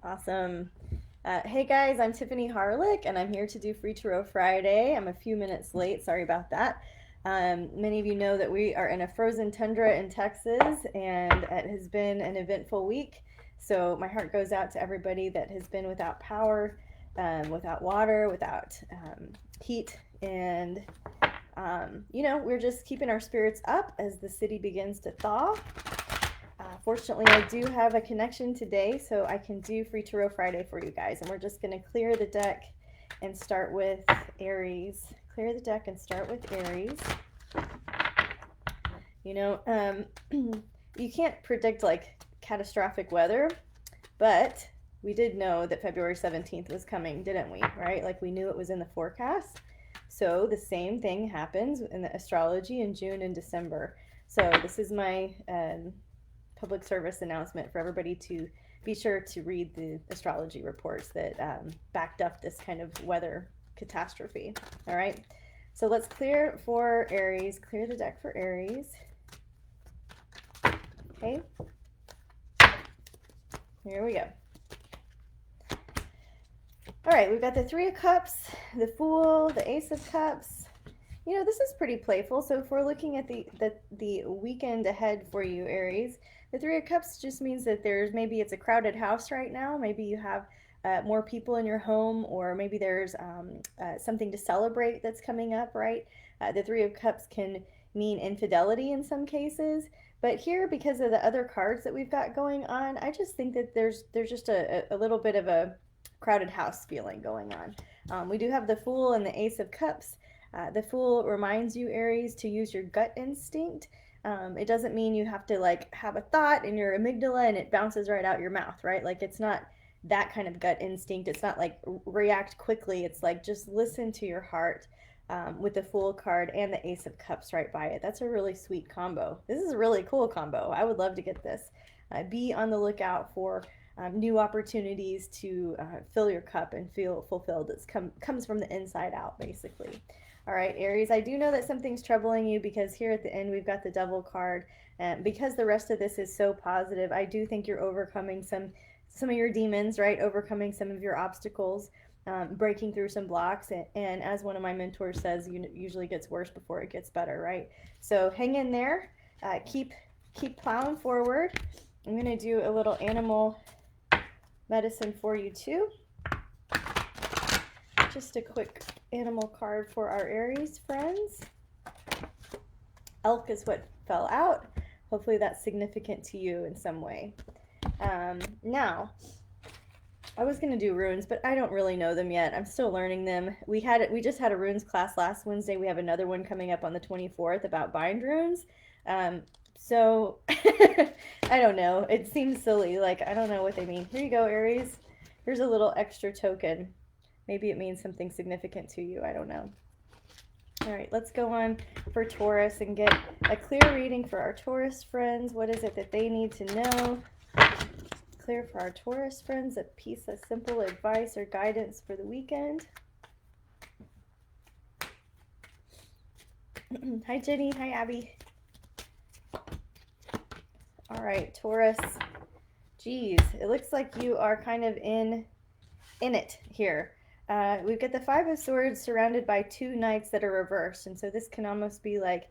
Awesome. Hey guys, I'm Tiffany Harlick, and I'm here to do Free Tarot Friday. I'm a few minutes late, sorry about that. Many of you know that we are in a frozen tundra in Texas, and it has been an eventful week. So my heart goes out to everybody that has been without power, without water, without heat, and we're just keeping our spirits up as the city begins to thaw. Fortunately, I do have a connection today, so I can do Free Tarot Friday for you guys. And we're just going to clear the deck and start with Aries. Clear the deck and start with Aries. You know, you can't predict like catastrophic weather, but we did know that February 17th was coming, didn't we? Right? Like we knew it was in the forecast. So the same thing happens in the astrology in June and December. So this is my public service announcement for everybody to be sure to read the astrology reports that backed up this kind of weather catastrophe. All right, so let's clear for Aries. Clear the deck for Aries. Okay, here we go. All right, we've got the Three of Cups, the Fool, the Ace of Cups. You know, this is pretty playful. So if we're looking at the weekend ahead for you, Aries, the Three of Cups just means that maybe it's a crowded house right now. Maybe you have more people in your home, or maybe there's something to celebrate that's coming up, right? The Three of Cups can mean infidelity in some cases. But here, because of the other cards that we've got going on, I just think that there's just a little bit of a crowded house feeling going on. We do have the Fool and the Ace of Cups. The Fool reminds you, Aries, to use your gut instinct. It doesn't mean you have to like have a thought in your amygdala and it bounces right out your mouth, right? Like it's not that kind of gut instinct. It's not like react quickly. It's like just listen to your heart. With the Fool card and the Ace of Cups right by it. That's a really sweet combo. This is a really cool combo. I would love to get this. Be on the lookout for new opportunities to fill your cup and feel fulfilled. It comes from the inside out, basically. All right, Aries, I do know that something's troubling you because here at the end we've got the Devil card. And because the rest of this is so positive, I do think you're overcoming some of your demons, right? Overcoming some of your obstacles, breaking through some blocks. And as one of my mentors says, usually gets worse before it gets better, right? So hang in there. Keep plowing forward. I'm going to do a little animal medicine for you too. Just a quick animal card for our Aries friends. Elk is what fell out. Hopefully that's significant to you in some way. Now, I was going to do runes, but I don't really know them yet. I'm still learning them. We just had a runes class last Wednesday. We have another one coming up on the 24th about bind runes. So I don't know. It seems silly. Like, I don't know what they mean. Here you go, Aries. Here's a little extra token. Maybe it means something significant to you. I don't know. All right, let's go on for Taurus and get a clear reading for our Taurus friends. What is it that they need to know? Clear for our Taurus friends, a piece of simple advice or guidance for the weekend. Hi, Jenny. Hi, Abby. All right, Taurus. Geez, it looks like you are kind of in it here. We've got the Five of Swords surrounded by two knights that are reversed. And so this can almost be like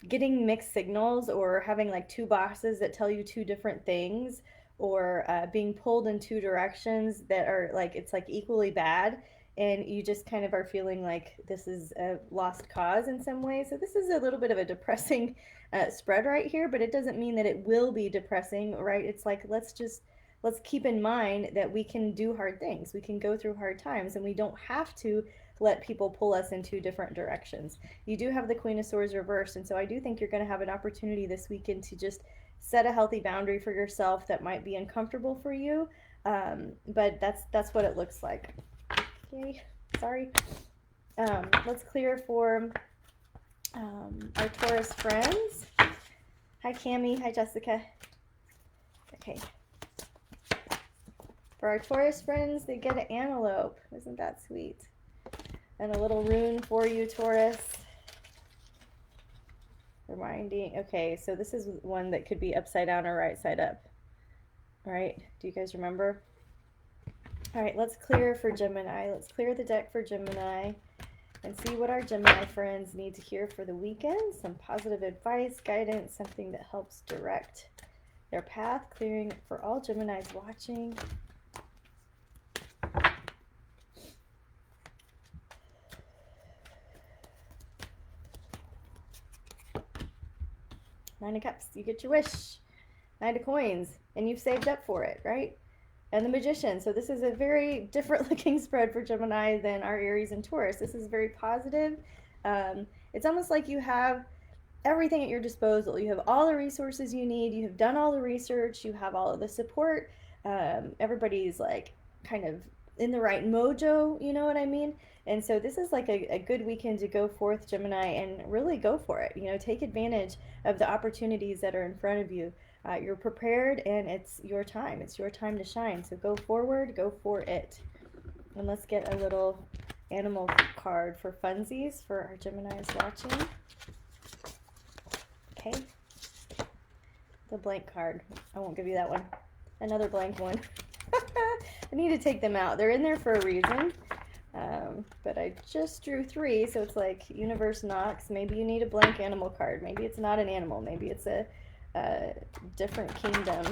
getting mixed signals or having like two bosses that tell you two different things, or being pulled in two directions that are like, it's like equally bad. And you just kind of are feeling like this is a lost cause in some way. So this is a little bit of a depressing spread right here, but it doesn't mean that it will be depressing, right? It's like, let's keep in mind that we can do hard things. We can go through hard times, and we don't have to let people pull us in two different directions. You do have the Queen of Swords reversed, and so I do think you're going to have an opportunity this weekend to just set a healthy boundary for yourself that might be uncomfortable for you, but that's what it looks like. Okay, sorry. Let's clear for our Taurus friends. Hi, Cami. Hi, Jessica. Okay. For our Taurus friends, they get an antelope. Isn't that sweet? And a little rune for you, Taurus. Reminding, okay, so this is one that could be upside down or right side up. All right, do you guys remember? All right, let's clear for Gemini. Let's clear the deck for Gemini and see what our Gemini friends need to hear for the weekend. Some positive advice, guidance, something that helps direct their path. Clearing for all Geminis watching. Nine of Cups, you get your wish. Knight of Coins, and you've saved up for it, right? And the Magician. So this is a very different looking spread for Gemini than our Aries and Taurus. This is very positive. It's almost like you have everything at your disposal. You have all the resources you need. You have done all the research. You have all of the support. Everybody's like kind of in the right mojo, you know what I mean? And so this is like a good weekend to go forth, Gemini, and really go for it. You know, take advantage of the opportunities that are in front of you. You're prepared, and it's your time. It's your time to shine. So go forward, go for it. And let's get a little animal card for funsies for our Geminis watching. Okay. The blank card. I won't give you that one. Another blank one. I need to take them out. They're in there for a reason. But I just drew 3, so it's like universe knocks. Maybe you need a blank animal card. Maybe it's not an animal. Maybe it's a different kingdom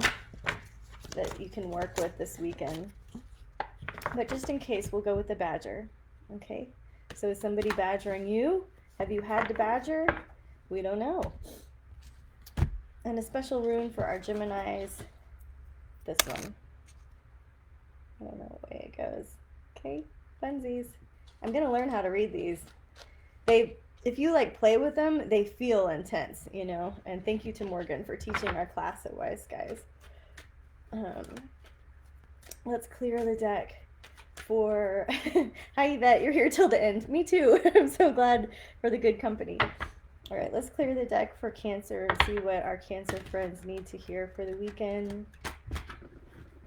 that you can work with this weekend. But just in case, we'll go with the badger. Okay? So is somebody badgering you? Have you had to badger? We don't know. And a special rune for our Geminis. This one. I don't know what way it goes. Okay? Funsies. I'm going to learn how to read these. If you like play with them, they feel intense, you know. And thank you to Morgan for teaching our class at Wise Guys. Let's clear the deck for Hi Yvette, you're here till the end. Me too. I'm so glad for the good company. All right, let's clear the deck for Cancer and see what our Cancer friends need to hear for the weekend.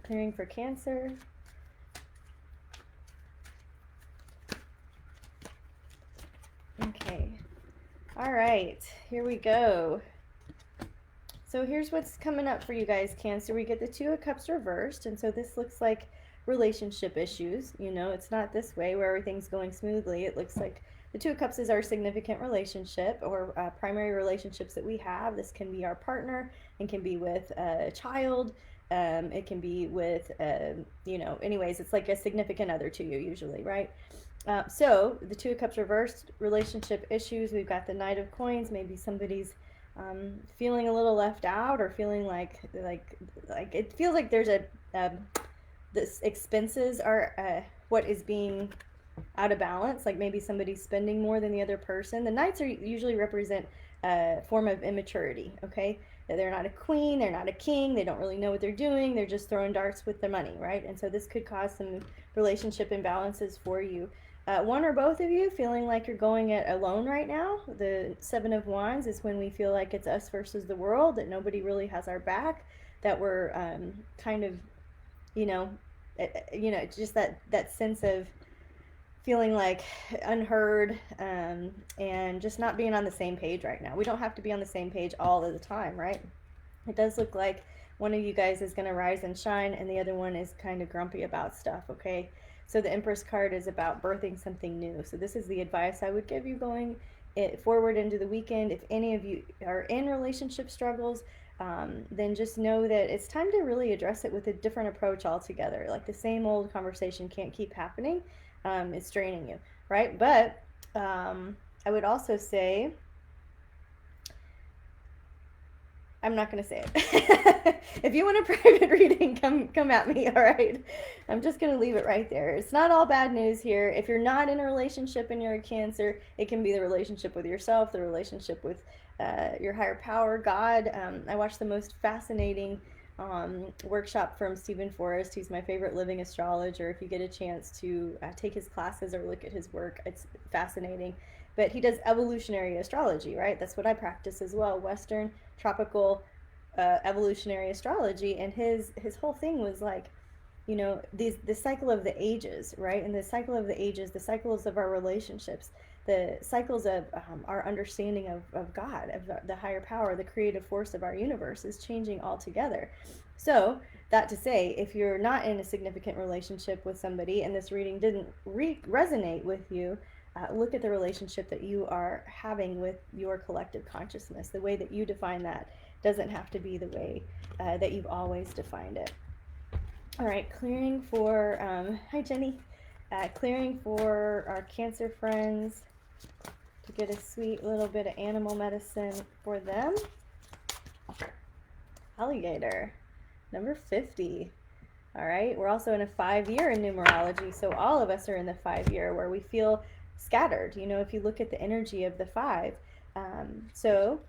Clearing for Cancer. Okay. All right, here we go. So here's what's coming up for you guys, Cancer. We get the 2 of Cups reversed, and so this looks like relationship issues. You know, it's not this way where everything's going smoothly. It looks like the 2 of Cups is our significant relationship or primary relationships that we have. This can be our partner. It can be with a child. It can be with, you know, anyways, it's like a significant other to you usually, right? So the 2 of Cups reversed, relationship issues. We've got the Knight of Coins. Maybe somebody's feeling a little left out, or feeling like it feels like there's this expenses are what is being out of balance. Like maybe somebody's spending more than the other person. The Knights are usually represent a form of immaturity. Okay, they're not a queen, they're not a king, they don't really know what they're doing. They're just throwing darts with their money, right? And so this could cause some relationship imbalances for you. One or both of you feeling like you're going it alone right now. The 7 of Wands is when we feel like it's us versus the world, that nobody really has our back, that we're kind of, you know, just that sense of feeling like unheard, and just not being on the same page right now. We don't have to be on the same page all of the time, right? It does look like one of you guys is going to rise and shine, and the other one is kind of grumpy about stuff, okay? So the Empress card is about birthing something new. So this is the advice I would give you going forward into the weekend. If any of you are in relationship struggles, then just know that it's time to really address it with a different approach altogether. Like the same old conversation can't keep happening. It's draining you, right? But I would also say, I'm not going to say it. If you want a private reading, come at me, all right? I'm just going to leave it right there. It's not all bad news here. If you're not in a relationship and you're a Cancer, it can be the relationship with yourself, the relationship with your higher power, God. I watched the most fascinating workshop from Stephen Forrest. He's my favorite living astrologer. If you get a chance to take his classes or look at his work, it's fascinating. But he does evolutionary astrology, right? That's what I practice as well, Western tropical evolutionary astrology. And his whole thing was like, you know, the cycle of the ages, right? And the cycle of the ages, the cycles of our relationships, the cycles of our understanding of God, of the higher power, the creative force of our universe is changing altogether. So, that to say, if you're not in a significant relationship with somebody and this reading didn't resonate with you, look at the relationship that you are having with your collective consciousness. The way that you define that doesn't have to be the way that you've always defined it. All right, clearing for, hi Jenny, clearing for our Cancer friends to get a sweet little bit of animal medicine for them. Alligator, number 50. All right, we're also in a 5-year in numerology, so all of us are in the 5-year where we feel scattered, you know, if you look at the energy of the 5. So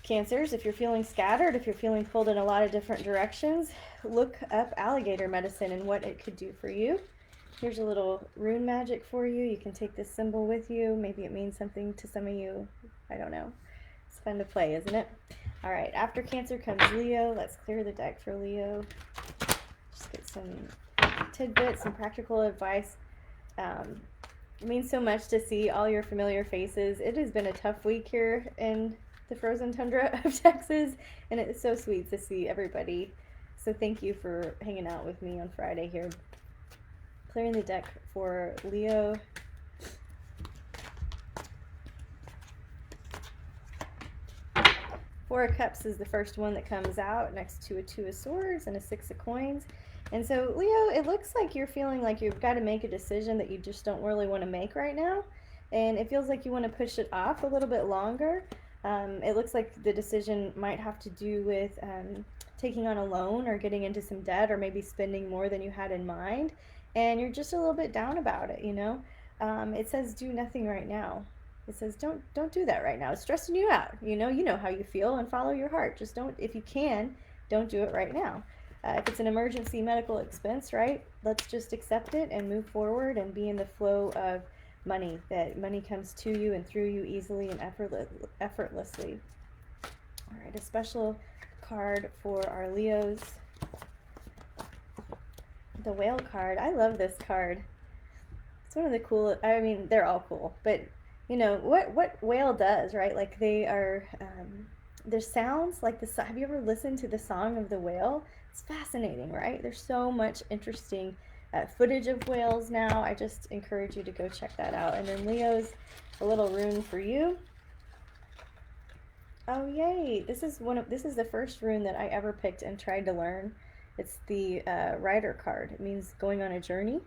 Cancers, if you're feeling scattered, if you're feeling pulled in a lot of different directions, look up alligator medicine and what it could do for you. Here's a little rune magic for you. You can take this symbol with you. Maybe it means something to some of you. I don't know. It's fun to play, isn't it? All right, after Cancer comes Leo. Let's clear the deck for Leo. Just get some tidbits, some practical advice. It means so much to see all your familiar faces. It has been a tough week here in the frozen tundra of Texas, and it's so sweet to see everybody. So thank you for hanging out with me on Friday here. Clearing the deck for Leo. Four of Cups is the first one that comes out next to a Two of Swords and a Six of Coins. And so, Leo, it looks like you're feeling like you've got to make a decision that you just don't really want to make right now. And it feels like you want to push it off a little bit longer. It looks like the decision might have to do with taking on a loan or getting into some debt or maybe spending more than you had in mind. And you're just a little bit down about it, you know. It says do nothing right now. It says don't do that right now. It's stressing you out. You know how you feel, and follow your heart. Just don't, if you can, don't do it right now. If it's an emergency medical expense, right, let's just accept it and move forward and be in the flow of money, that money comes to you and through you easily and effortlessly. All right, a special card for our Leos. The Whale card. I love this card. It's one of the cool, I mean, they're all cool, but you know, what whale does, right? Like they are, their sounds, like the, have you ever listened to the song of the whale? It's fascinating, right? There's so much interesting footage of whales now. I just encourage you to go check that out. And then Leo's, a little rune for you. Oh yay! This is the first rune that I ever picked and tried to learn. It's the Rider card. It means going on a journey,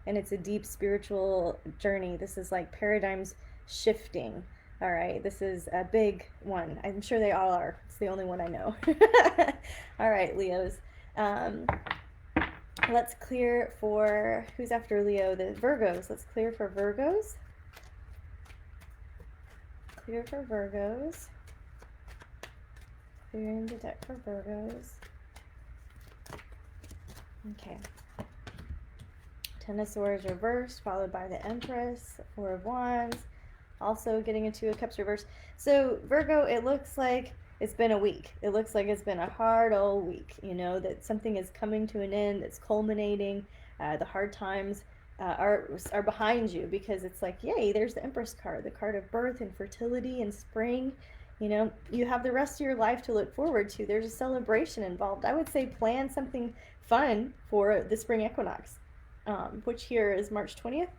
and it's a deep spiritual journey. This is like paradigms shifting. All right, this is a big one. I'm sure they all are. It's the only one I know. All right, Leos. Let's clear for, who's after Leo? The Virgos. Let's clear for Virgos. Clear for Virgos. Clearing the deck for Virgos. Okay. Ten of Swords reversed, followed by the Empress, Four of Wands. Also getting into a Cups reverse. So Virgo, it looks like it's been a week. It looks like it's been a hard old week, you know, that something is coming to an end, that's culminating. The hard times are behind you, because it's like, yay, there's the Empress card, the card of birth and fertility and spring. You know, you have the rest of your life to look forward to. There's a celebration involved. I would say plan something fun for the spring equinox, which here is March 20th.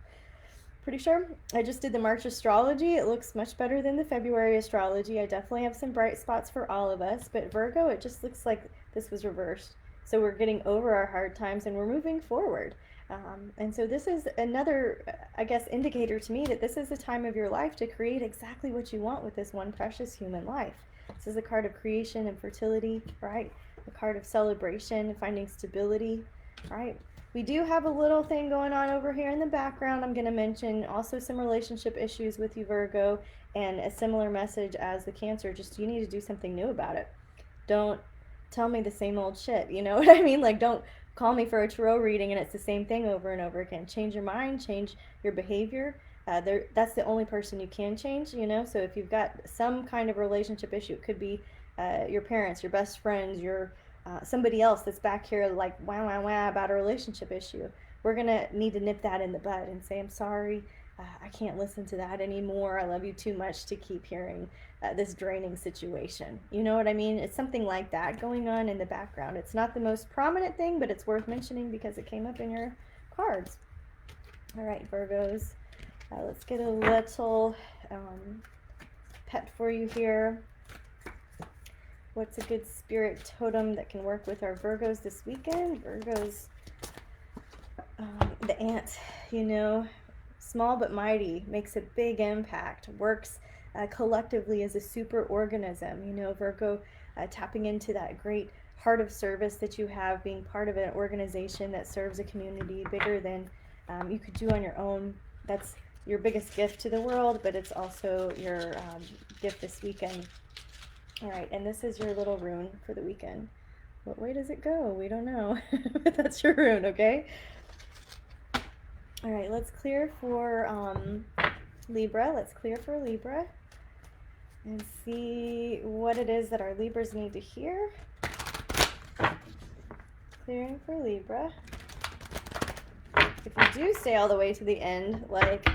Pretty sure. I just did the March astrology. It looks much better than the February astrology. I definitely have some bright spots for all of us, but Virgo, it just looks like this was reversed. So we're getting over our hard times and we're moving forward. And so this is another, I guess, indicator to me that this is the time of your life to create exactly what you want with this one precious human life. This is a card of creation and fertility, right? A card of celebration, finding stability, right? We do have a little thing going on over here in the background. I'm going to mention also some relationship issues with you, Virgo, and a similar message as the Cancer. Just you need to do something new about it. Don't tell me the same old shit. You know what I mean? Like, don't call me for a tarot reading and it's the same thing over and over again. Change your mind, change your behavior. That's the only person you can change, you know? So if you've got some kind of relationship issue, it could be your parents, your best friends, your somebody else that's back here like wah wah wah about a relationship issue. We're gonna need to nip that in the bud and say, I'm sorry, I can't listen to that anymore. I love you too much to keep hearing this draining situation. You know what I mean? It's something like that going on in the background. It's not the most prominent thing, but it's worth mentioning because it came up in your cards. All right, Virgos, let's get a little pet for you here. What's a good spirit totem that can work with our Virgos this weekend? Virgos, the ant, you know, small but mighty, makes a big impact, works collectively as a super organism. You know, Virgo, tapping into that great heart of service that you have, being part of an organization that serves a community bigger than you could do on your own. That's your biggest gift to the world, but it's also your gift this weekend. All right, and this is your little rune for the weekend. What way does it go? We don't know, but that's your rune, okay? All right, let's clear for Libra. Let's clear for Libra and see what it is that our Libras need to hear. Clearing for Libra. If you do stay all the way to the end, like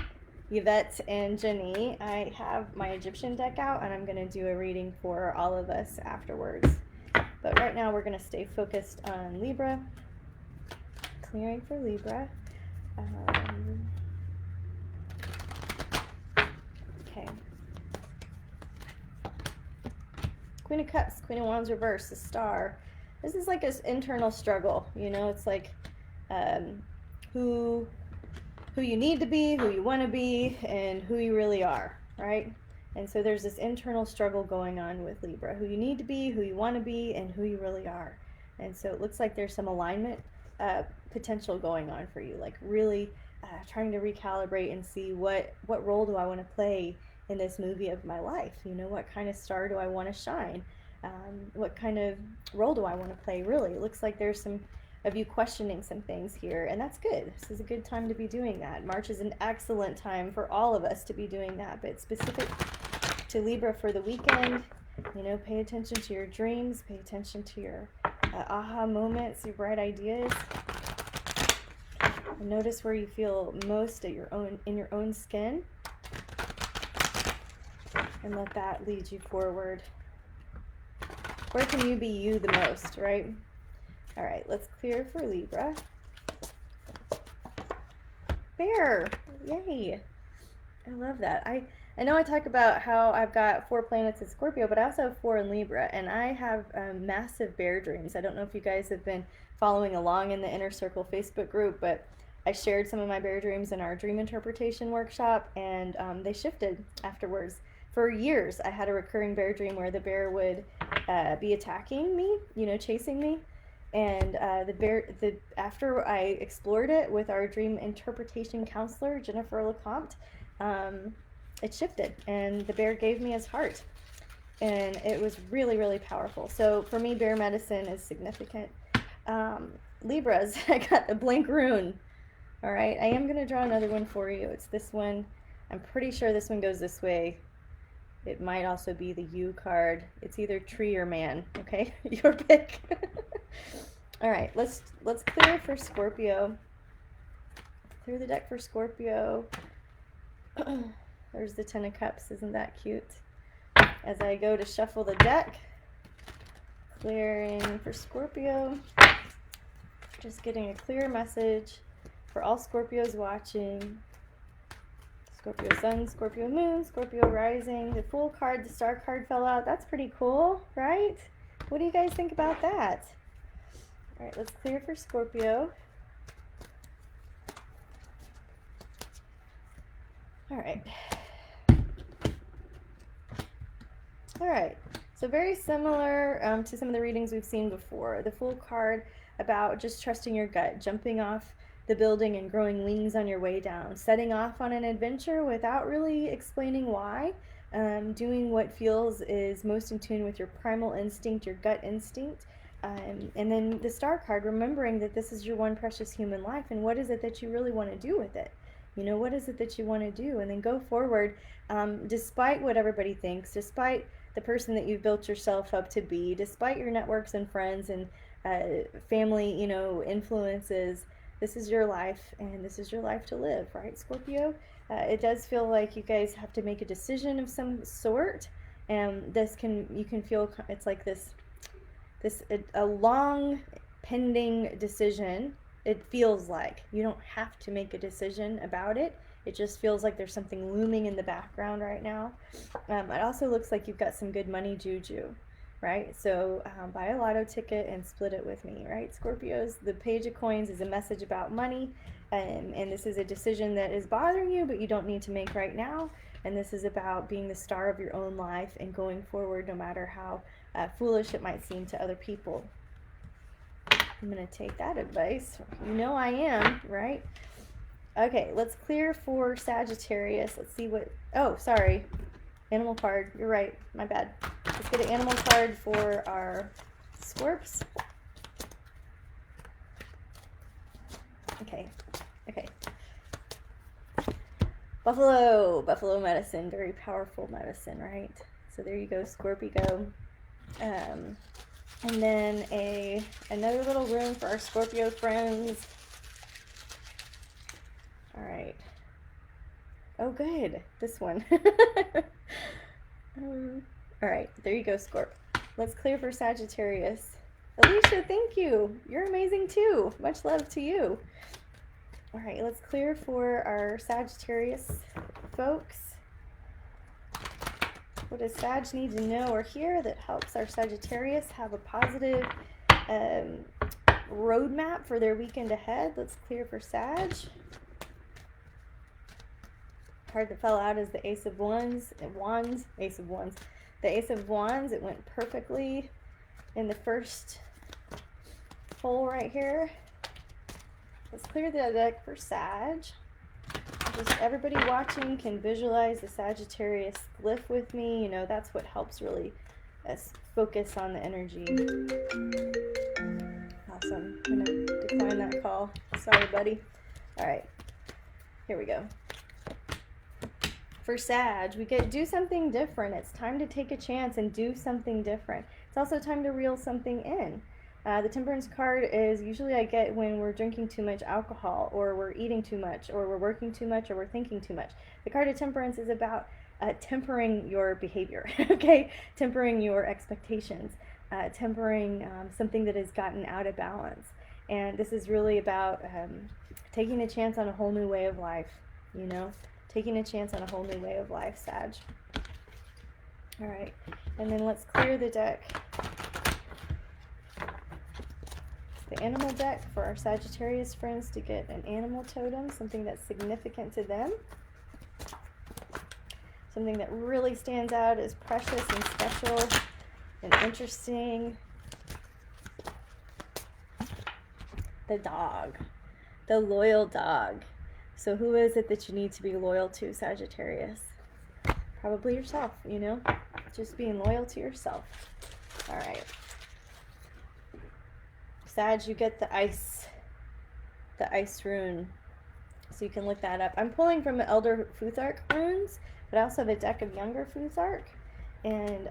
Yvette and Jenny, I have my Egyptian deck out and I'm going to do a reading for all of us afterwards. But right now we're going to stay focused on Libra. Clearing for Libra. Okay. Queen of Cups, Queen of Wands reverse, the Star. This is like an internal struggle, you know. It's like who you need to be, who you want to be, and who you really are, right? And so there's this internal struggle going on with Libra, who you need to be, who you want to be, and who you really are. And so it looks like there's some alignment potential going on for you, like really trying to recalibrate and see what role do I want to play in this movie of my life. You know, what kind of star do I want to shine? What kind of role do I want to play, really? It looks like there's some of you questioning some things here, and that's good. This is a good time to be doing that. March is an excellent time for all of us to be doing that, but specific to Libra for the weekend, you know, pay attention to your dreams, pay attention to your aha moments, your bright ideas. And notice where you feel most at in your own skin, and let that lead you forward. Where can you be you the most, right? All right, let's clear for Libra. Bear, yay. I love that. I know I talk about how I've got 4 planets in Scorpio, but I also have 4 in Libra, and I have massive bear dreams. I don't know if you guys have been following along in the Inner Circle Facebook group, but I shared some of my bear dreams in our dream interpretation workshop, and they shifted afterwards. For years, I had a recurring bear dream where the bear would be attacking me, you know, chasing me. And after I explored it with our dream interpretation counselor, Jennifer LeCompte, it shifted, and the bear gave me his heart. And it was really, really powerful. So for me, bear medicine is significant. Libras, I got the blank rune. All right, I am going to draw another one for you. It's this one. I'm pretty sure this one goes this way. It might also be the U card. It's either tree or man, okay? Your pick. All right, let's clear for Scorpio. Clear the deck for Scorpio. There's the 10 of Cups. Isn't that cute? As I go to shuffle the deck, clearing for Scorpio. Just getting a clear message for all Scorpios watching. Scorpio Sun, Scorpio Moon, Scorpio Rising. The Fool card, the Star card fell out. That's pretty cool, right? What do you guys think about that? All right, let's clear for Scorpio. All right. All right. So very similar to some of the readings we've seen before. The Fool card about just trusting your gut, jumping off the building and growing wings on your way down, setting off on an adventure without really explaining why, doing what feels is most in tune with your primal instinct, your gut instinct. And then the Star card, remembering that this is your one precious human life, and what is it that you really want to do with it? You know, what is it that you want to do? And then go forward, despite what everybody thinks, despite the person that you've built yourself up to be, despite your networks and friends and family, you know, influences. This is your life, and this is your life to live, right, Scorpio? It does feel like you guys have to make a decision of some sort, and you can feel it's like a long pending decision. It feels like you don't have to make a decision about it. It just feels like there's something looming in the background right now. It also looks like you've got some good money juju, right? So buy a lotto ticket and split it with me, right, Scorpios? The Page of Coins is a message about money, and this is a decision that is bothering you, but you don't need to make right now. And this is about being the star of your own life and going forward no matter how foolish it might seem to other people. I'm going to take that advice. You know I am, right? Okay, let's clear for Sagittarius. Let's see what... Oh, sorry. Animal card. You're right. My bad. Let's get an animal card for our Scorps. Okay. Okay. Buffalo medicine, very powerful medicine, right? So there you go, Scorpio. And then another little room for our Scorpio friends. All right. Oh, good. This one. All right, there you go, Scorp. Let's clear for Sagittarius. Alicia, thank you. You're amazing too. Much love to you. All right, let's clear for our Sagittarius folks. What does Sag need to know or hear that helps our Sagittarius have a positive roadmap for their weekend ahead? Let's clear for Sag. Card that fell out is the Ace of Wands. Ace of Wands. The Ace of Wands, it went perfectly in the first hole right here. Let's clear the deck for Sag. Just everybody watching can visualize the Sagittarius glyph with me. You know, that's what helps really focus on the energy. Awesome. I'm going to decline that call. Sorry, buddy. All right. Here we go. For Sag, we could do something different. It's time to take a chance and do something different. It's also time to reel something in. The Temperance card is usually I get when we're drinking too much alcohol, or we're eating too much, or we're working too much, or we're thinking too much. The card of Temperance is about tempering your behavior, okay? Tempering your expectations, tempering something that has gotten out of balance. And this is really about taking a chance on a whole new way of life, you know? Taking a chance on a whole new way of life, Sag. All right, and then let's clear the deck. The animal deck for our Sagittarius friends to get an animal totem, something that's significant to them, something that really stands out as precious and special and interesting. The dog, the loyal dog. So who is it that you need to be loyal to, Sagittarius? Probably yourself, you know, just being loyal to yourself. All right. Sag, you get the ice rune, so you can look that up. I'm pulling from the Elder Futhark runes, but I also have a deck of younger Futhark, and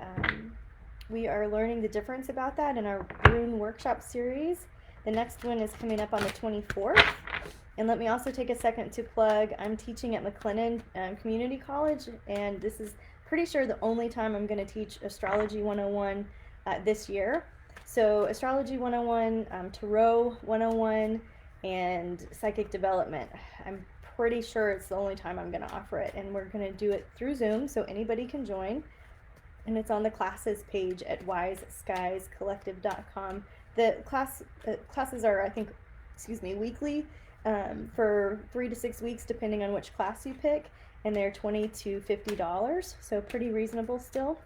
we are learning the difference about that in our rune workshop series. The next one is coming up on the 24th, and let me also take a second to plug, I'm teaching at McLennan Community College, and this is pretty sure the only time I'm going to teach Astrology 101 this year. So Astrology 101, Tarot 101, and Psychic Development. I'm pretty sure it's the only time I'm going to offer it, and we're going to do it through Zoom, so anybody can join. And it's on the classes page at wiseskiescollective.com. The classes are, I think, weekly for 3 to 6 weeks, depending on which class you pick, and they're $20 to $50, so pretty reasonable still.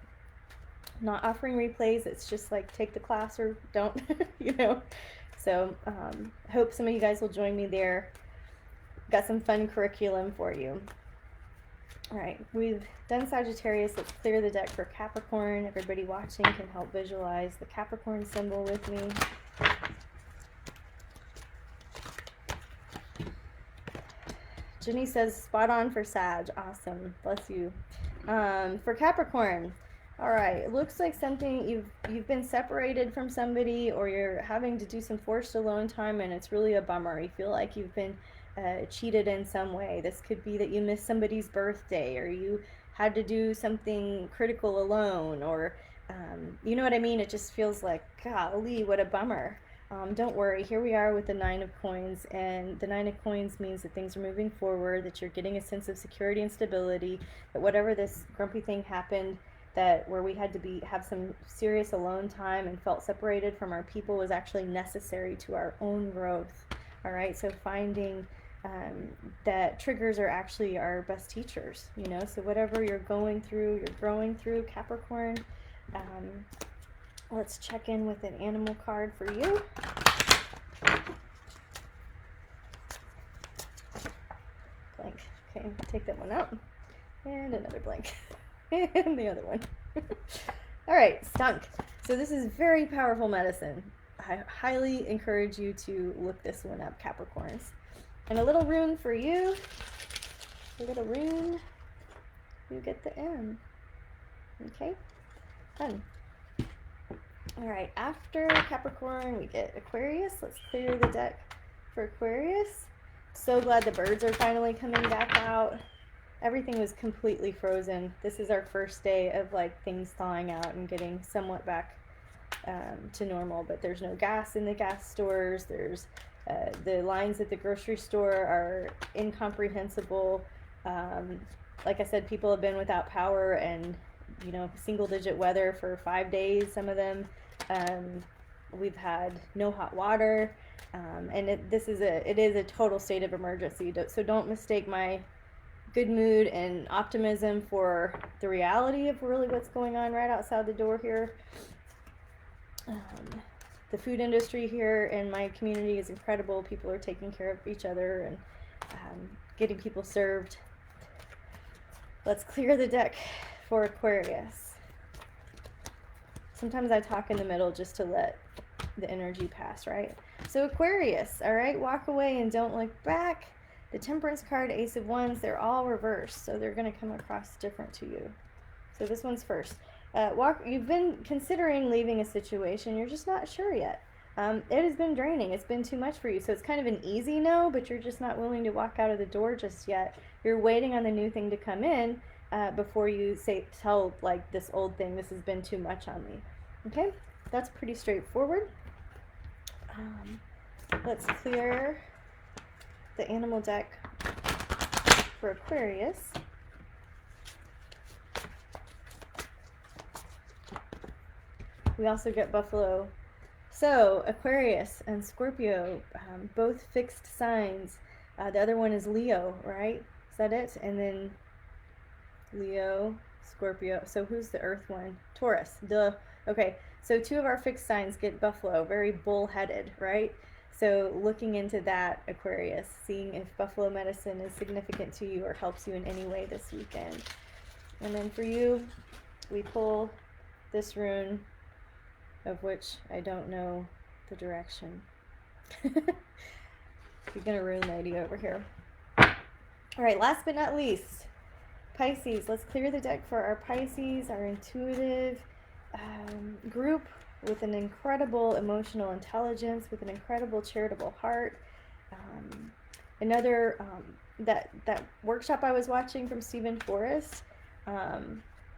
Not offering replays, it's just like take the class or don't, you know. So I hope some of you guys will join me there. Got some fun curriculum for you. All right, we've done Sagittarius. Let's clear the deck for Capricorn. Everybody watching can help visualize the Capricorn symbol with me. Jenny says spot on for Sag. Awesome. Bless you. For Capricorn, All right, it looks like something you've been separated from somebody, or you're having to do some forced alone time, and it's really a bummer. You feel like you've been cheated in some way. This could be that you missed somebody's birthday, or you had to do something critical alone, or you know what I mean? It just feels like, golly, what a bummer. Don't worry, here we are with the Nine of Coins, and the Nine of Coins means that things are moving forward, that you're getting a sense of security and stability, that whatever this grumpy thing happened, that where we had to have some serious alone time and felt separated from our people was actually necessary to our own growth. All right, so finding that triggers are actually our best teachers, you know, so whatever you're going through, you're growing through, Capricorn. Let's check in with an animal card for you. Blank. Okay, take that one out. And another blank. And the other one. All right, stunk. So this is very powerful medicine. I highly encourage you to look this one up, Capricorns. And a little rune for you. A little rune. You get the M. Okay, done. All right, after Capricorn, we get Aquarius. Let's clear the deck for Aquarius. So glad the birds are finally coming back out. Everything was completely frozen. This is our first day of like things thawing out and getting somewhat back to normal, but there's no gas in the gas stores. There's the lines at the grocery store are incomprehensible. Like I said, people have been without power and, you know, single digit weather for 5 days, some of them. We've had no hot water, and it is a total state of emergency. So don't mistake my good mood and optimism for the reality of really what's going on right outside the door here. The food industry here in my community is incredible. People are taking care of each other and getting people served. Let's clear the deck for Aquarius. Sometimes I talk in the middle just to let the energy pass, right? So Aquarius, all right, walk away and don't look back. The Temperance card, Ace of Wands, they're all reversed, so they're going to come across different to you. So this one's first. You've been considering leaving a situation, you're just not sure yet. It has been draining, it's been too much for you, so it's kind of an easy no, but you're just not willing to walk out of the door just yet. You're waiting on the new thing to come in before you tell like this old thing, this has been too much on me. Okay, that's pretty straightforward. Let's clear the animal deck for Aquarius. We also get Buffalo. So Aquarius and Scorpio, both fixed signs. The other one is Leo, right? Is that it? And then Leo, Scorpio. So who's the earth one? Taurus. Duh. Okay, so two of our fixed signs get Buffalo, very bull-headed, right? So looking into that, Aquarius, seeing if buffalo medicine is significant to you or helps you in any way this weekend. And then for you, we pull this rune, of which I don't know the direction. You're gonna ruin lady over here. All right, last but not least, Pisces. Let's clear the deck for our Pisces, our intuitive group with an incredible emotional intelligence, with an incredible charitable heart. That workshop I was watching from Stephen Forrest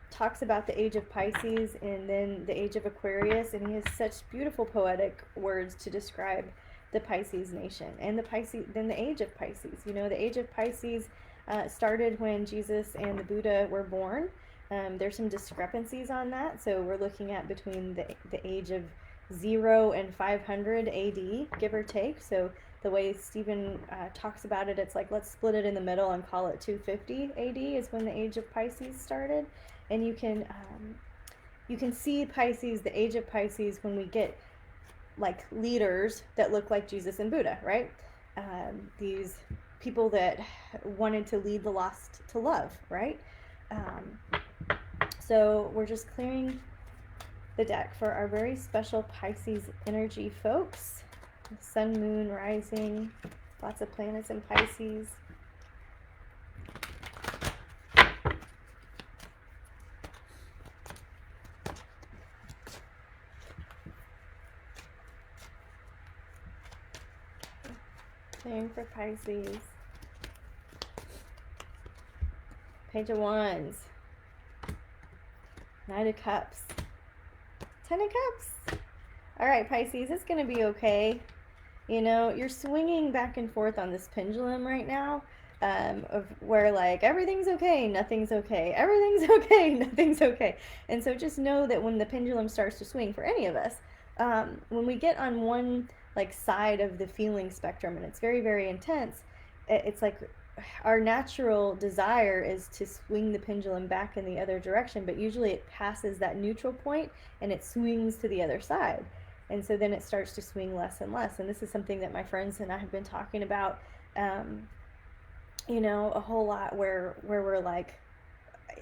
talks about the age of Pisces and then the age of Aquarius, and he has such beautiful poetic words to describe the Pisces nation and then the age of Pisces. You know, the age of Pisces started when Jesus and the Buddha were born. There's some discrepancies on that, so we're looking at between the age of 0 and 500 AD, give or take. So the way Stephen talks about it, it's like, let's split it in the middle and call it 250 AD is when the age of Pisces started. And you can see Pisces, the age of Pisces, when we get like leaders that look like Jesus and Buddha, right? These people that wanted to lead the lost to love, right? So we're just clearing the deck for our very special Pisces energy folks. Sun, moon, rising, lots of planets in Pisces. Same for Pisces. Page of Wands. Knight of Cups. Ten of Cups. All right, Pisces, it's going to be okay. You know, you're swinging back and forth on this pendulum right now, of where like everything's okay, nothing's okay, everything's okay, nothing's okay. And so just know that when the pendulum starts to swing for any of us, when we get on one like side of the feeling spectrum and it's very, very intense, it's like our natural desire is to swing the pendulum back in the other direction, but usually it passes that neutral point and it swings to the other side. And so then it starts to swing less and less. And this is something that my friends and I have been talking about, you know, a whole lot, where we're like,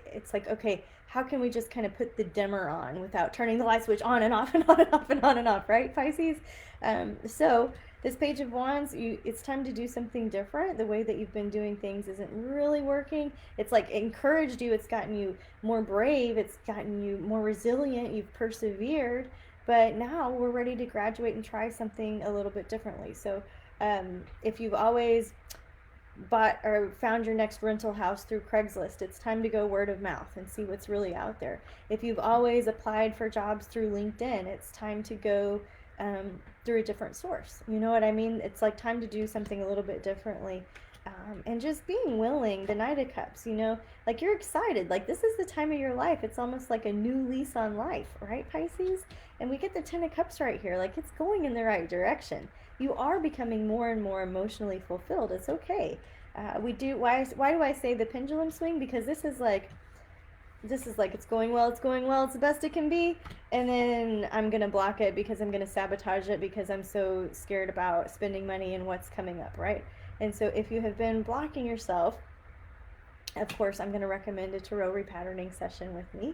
it's like, okay, how can we just kind of put the dimmer on without turning the light switch on and off and on and off and on and off, right, Pisces? So this Page of Wands, it's time to do something different. The way that you've been doing things isn't really working. It's like encouraged you. It's gotten you more brave. It's gotten you more resilient. You've persevered. But now we're ready to graduate and try something a little bit differently. So if you've always bought or found your next rental house through Craigslist, it's time to go word of mouth and see what's really out there. If you've always applied for jobs through LinkedIn, it's time to go through a different source. You know what I mean? It's like time to do something a little bit differently. And just being willing, the Knight of Cups, you know, like you're excited, like this is the time of your life. It's almost like a new lease on life, right, Pisces? And we get the Ten of Cups right here, like it's going in the right direction. You are becoming more and more emotionally fulfilled. It's okay. Why do I say the pendulum swing? Because this is like it's going well, it's the best it can be, and then I'm gonna block it because I'm gonna sabotage it because I'm so scared about spending money and what's coming up, right? And so if you have been blocking yourself, of course I'm going to recommend a tarot repatterning session with me,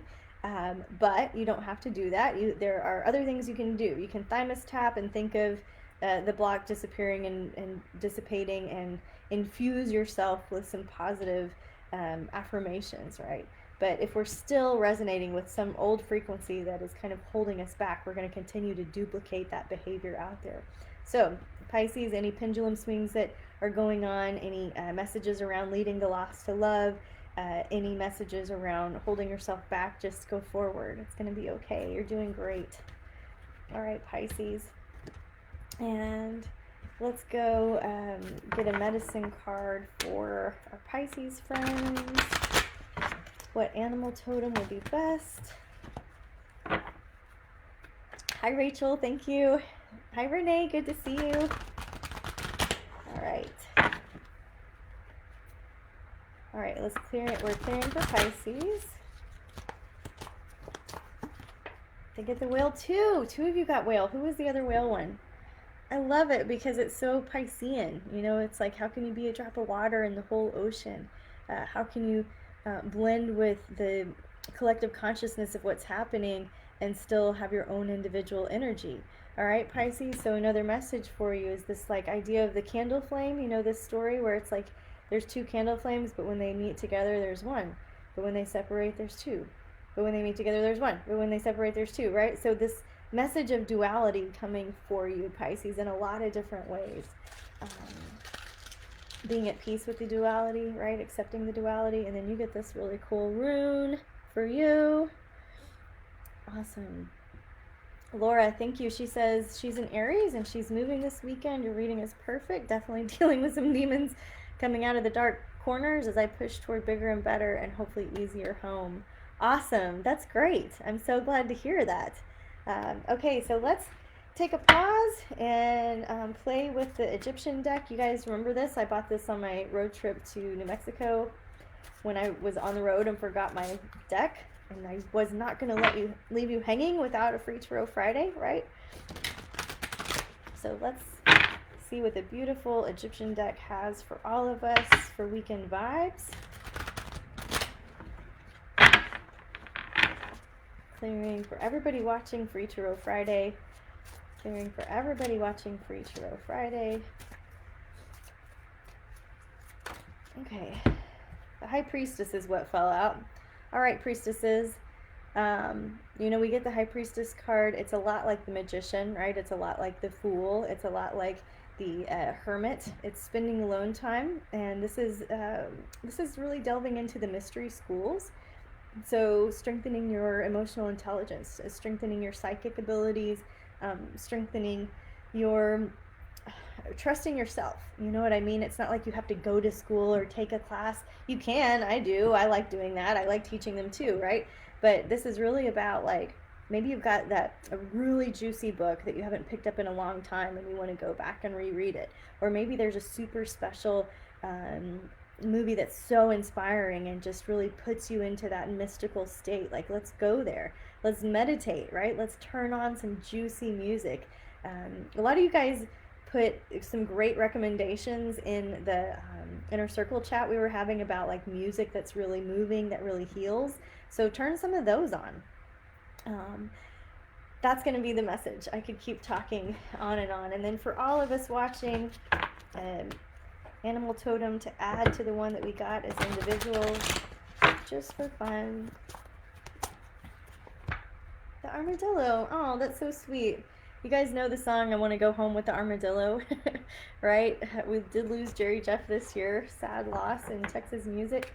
but you don't have to do that. There are other things you can do. You can thymus tap and think of the block disappearing and dissipating, and infuse yourself with some positive affirmations, right? But if we're still resonating with some old frequency that is kind of holding us back, we're going to continue to duplicate that behavior out there. So Pisces, any pendulum swings that are going on, any messages around leading the lost to love, any messages around holding yourself back, just go forward. It's going to be okay. You're doing great. All right, Pisces. And let's go get a medicine card for our Pisces friends. What animal totem would be best? Hi, Rachel. Thank you. Hi, Renee. Good to see you. All right. All right, let's clear it. We're clearing for Pisces. They get the whale too. Two of you got whale. Who was the other whale one? I love it because it's so Piscean. You know, it's like, how can you be a drop of water in the whole ocean? How can you blend with the collective consciousness of what's happening and still have your own individual energy? All right, Pisces, so another message for you is this like idea of the candle flame. You know this story where it's like there's two candle flames, but when they meet together, there's one. But when they separate, there's two. But when they meet together, there's one. But when they separate, there's two, right? So this message of duality coming for you, Pisces, in a lot of different ways. Being at peace with the duality, right? Accepting the duality. And then you get this really cool rune for you. Awesome. Laura, thank you. She says she's an Aries and she's moving this weekend. Your reading is perfect. Definitely dealing with some demons coming out of the dark corners as I push toward bigger and better and hopefully easier home. Awesome. That's great. I'm so glad to hear that. Okay, so let's take a pause and play with the Egyptian deck. You guys remember this? I bought this on my road trip to New Mexico when I was on the road and forgot my deck. And I was not going to leave you hanging without a free Tarot Friday, right? So let's see what the beautiful Egyptian deck has for all of us for weekend vibes. Clearing for everybody watching Free Tarot Friday. Clearing for everybody watching Free Tarot Friday. Okay. The High Priestess is what fell out. All right, Priestesses. You know, we get the High Priestess card. It's a lot like the Magician, right? It's a lot like the Fool. It's a lot like Hermit. It's spending alone time, and this is really delving into the mystery schools. So strengthening your emotional intelligence, strengthening your psychic abilities, strengthening your trusting yourself. You know what I mean? It's not like you have to go to school or take a class. You can. I do. I like doing that. I like teaching them too, right? But this is really about, like, maybe you've got a really juicy book that you haven't picked up in a long time and you want to go back and reread it. Or maybe there's a super special movie that's so inspiring and just really puts you into that mystical state. Like, let's go there. Let's meditate, right? Let's turn on some juicy music. A lot of you guys put some great recommendations in the inner circle chat we were having about, like, music that's really moving, that really heals. So turn some of those on. That's going to be the message. I could keep talking on. And then for all of us watching, animal totem to add to the one that we got as individuals, just for fun. The armadillo. Oh, that's so sweet. You guys know the song, I Want to Go Home with the Armadillo, right? We did lose Jerry Jeff this year. Sad loss in Texas music.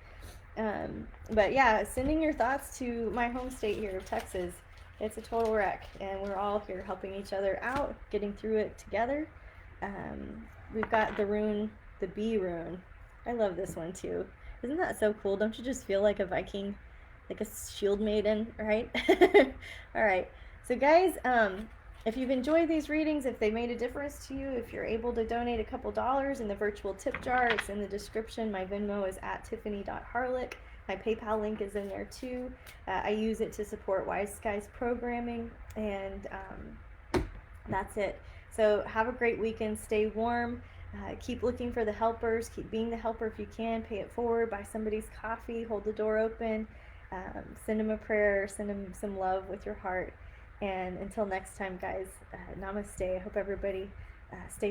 But yeah, sending your thoughts to my home state here of Texas. It's a total wreck, and we're all here helping each other out, getting through it together. We've got the rune, the bee rune. I love this one too. Isn't that so cool? Don't you just feel like a Viking, like a shield maiden, right? All right. So guys, if you've enjoyed these readings, if they made a difference to you, if you're able to donate a couple dollars in the virtual tip jar, it's in the description. My Venmo is @tiffany.harlick. My PayPal link is in there too. I use it to support Wise Skies programming, and that's it. So have a great weekend. Stay warm. Keep looking for the helpers. Keep being the helper if you can. Pay it forward. Buy somebody's coffee. Hold the door open. Send them a prayer. Send them some love with your heart. And until next time, guys, namaste. I hope everybody stays